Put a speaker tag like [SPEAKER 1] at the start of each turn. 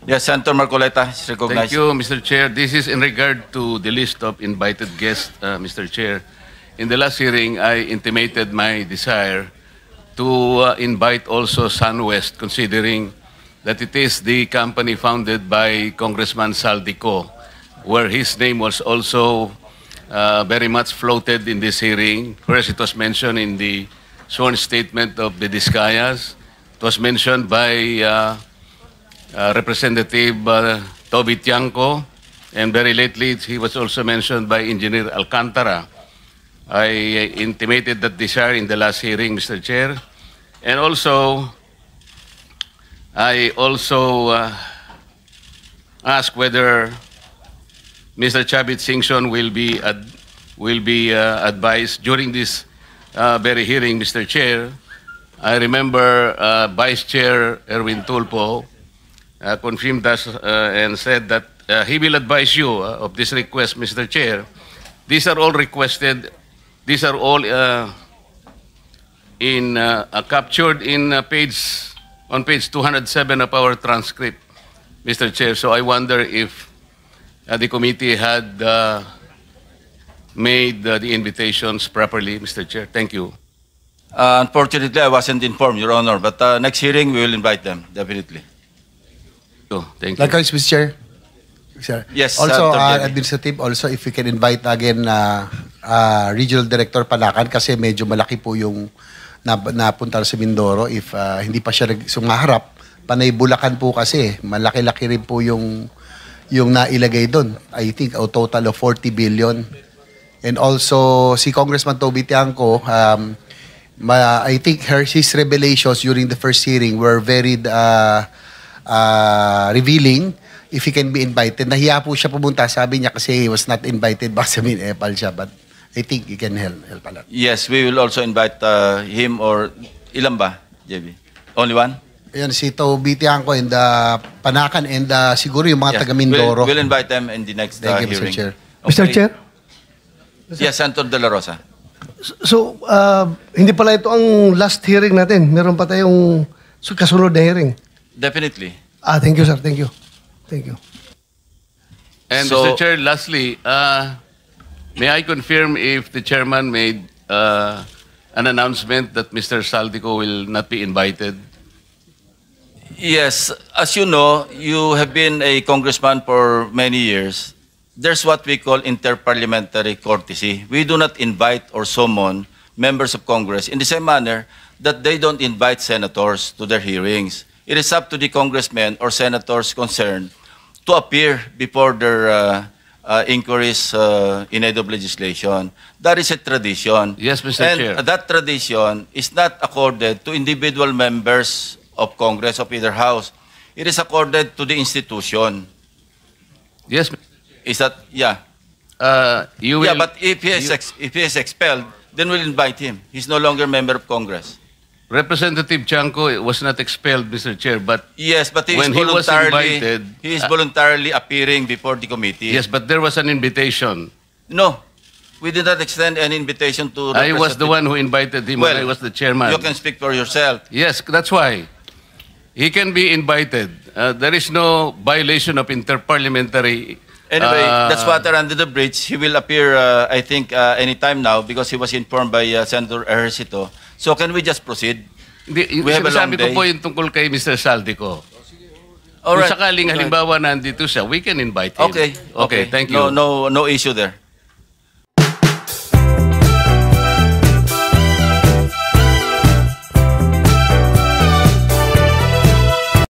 [SPEAKER 1] Yes, Senator Marcoleta is recognized.
[SPEAKER 2] Thank you, Mr. Chair. This is in regard to the list of invited guests, Mr. Chair. In the last hearing, I intimated my desire to invite also SunWest, considering that it is the company founded by Congressman Saldico, where his name was also very much floated in this hearing. First, it was mentioned in the sworn statement of the Discayas. It was mentioned by Representative Toby Tiangco, and very lately he was also mentioned by Engineer Alcantara. I intimated that desire in the last hearing, Mr. Chair. And also, I also asked whether Mr. Chavit Singson will be advised during this very hearing, Mr. Chair. I remember Vice Chair Erwin Tulfo confirmed us and said that he will advise you of this request, Mr. Chair. These are all requested. These are all captured in on page 207 of our transcript, Mr. Chair. So I wonder if the committee had made the invitations properly, Mr. Chair. Thank you.
[SPEAKER 1] Unfortunately, I wasn't informed, Your Honor, but next hearing we will invite them, definitely.
[SPEAKER 2] Thank you.
[SPEAKER 3] Likewise, Mr. Chair. Sir.
[SPEAKER 1] Yes,
[SPEAKER 3] also,
[SPEAKER 1] Dr. Jenny.
[SPEAKER 3] administrative, also if we can invite again Regional Director Palacan kasi medyo malaki po yung napunta sa Mindoro. If hindi pa siya sumaharap, Panay Bulacan po kasi, malaki-laki rin po yung nailagay doon. I think a total of 40 billion. And also, si Congressman Toby Tiangco, I think his revelations during the first hearing were very revealing. If he can be invited. Nahiya po siya pumunta. Sabi niya kasi he was not invited. Baka sabihin, epal siya. But I think he can help a lot.
[SPEAKER 1] Yes, we will also invite him or ilan ba, JB? Only one?
[SPEAKER 3] Ayan, si Toby Tiangco and Panakan and siguro yung mga
[SPEAKER 1] Yeah.
[SPEAKER 3] taga Mindoro.
[SPEAKER 1] We'll invite them in the next
[SPEAKER 3] Thank you, Mr.
[SPEAKER 1] hearing.
[SPEAKER 3] Chair.
[SPEAKER 1] Okay.
[SPEAKER 4] Mr. Chair?
[SPEAKER 1] Yes, Senator De La Rosa.
[SPEAKER 4] So, hindi pala ito ang last hearing natin. Meron pa tayong kasunod na hearing.
[SPEAKER 1] Definitely.
[SPEAKER 4] Thank you, sir. Thank you. Thank you.
[SPEAKER 2] And
[SPEAKER 1] So-
[SPEAKER 2] Mr. Chair, lastly, may I confirm if the chairman made an announcement that Mr. Saldico will not be invited?
[SPEAKER 1] Yes, as you know, you have been a congressman for many years. There's what we call interparliamentary courtesy. We do not invite or summon members of Congress in the same manner that they don't invite senators to their hearings. It is up to the congressmen or senators concerned to appear before their inquiries in aid of legislation. That is a tradition.
[SPEAKER 2] Yes, Mr.
[SPEAKER 1] And
[SPEAKER 2] Chair.
[SPEAKER 1] that tradition is not accorded to individual members of Congress of either house. It is accorded to the institution.
[SPEAKER 2] Yes,
[SPEAKER 1] Is that, yeah.
[SPEAKER 2] you will.
[SPEAKER 1] Yeah, but if he is expelled, then we'll invite him. He's no longer a member of Congress.
[SPEAKER 2] Representative Chanco was not expelled, Mr. Chair, but
[SPEAKER 1] Yes, but
[SPEAKER 2] When he was invited,
[SPEAKER 1] he is voluntarily appearing before the committee.
[SPEAKER 2] yes, but there was an invitation.
[SPEAKER 1] No, we did not extend any invitation to
[SPEAKER 2] I was the
[SPEAKER 1] Representative-
[SPEAKER 2] one who invited him when I was the chairman.
[SPEAKER 1] You can speak for yourself.
[SPEAKER 2] Yes, that's why. He can be invited. There is no violation of interparliamentary.
[SPEAKER 1] Anyway, that's water under the bridge. He will appear, I think, anytime now because he was informed by Senator Ejercito. So can we just proceed? We have a long
[SPEAKER 2] Sabi ko
[SPEAKER 1] day.
[SPEAKER 2] po yung tungkol kay Mr. Saldico.
[SPEAKER 1] All
[SPEAKER 2] Kung
[SPEAKER 1] right.
[SPEAKER 2] sakaling halimbawa nandito siya, we can invite him.
[SPEAKER 1] Okay.
[SPEAKER 2] Okay, thank you.
[SPEAKER 1] No issue there.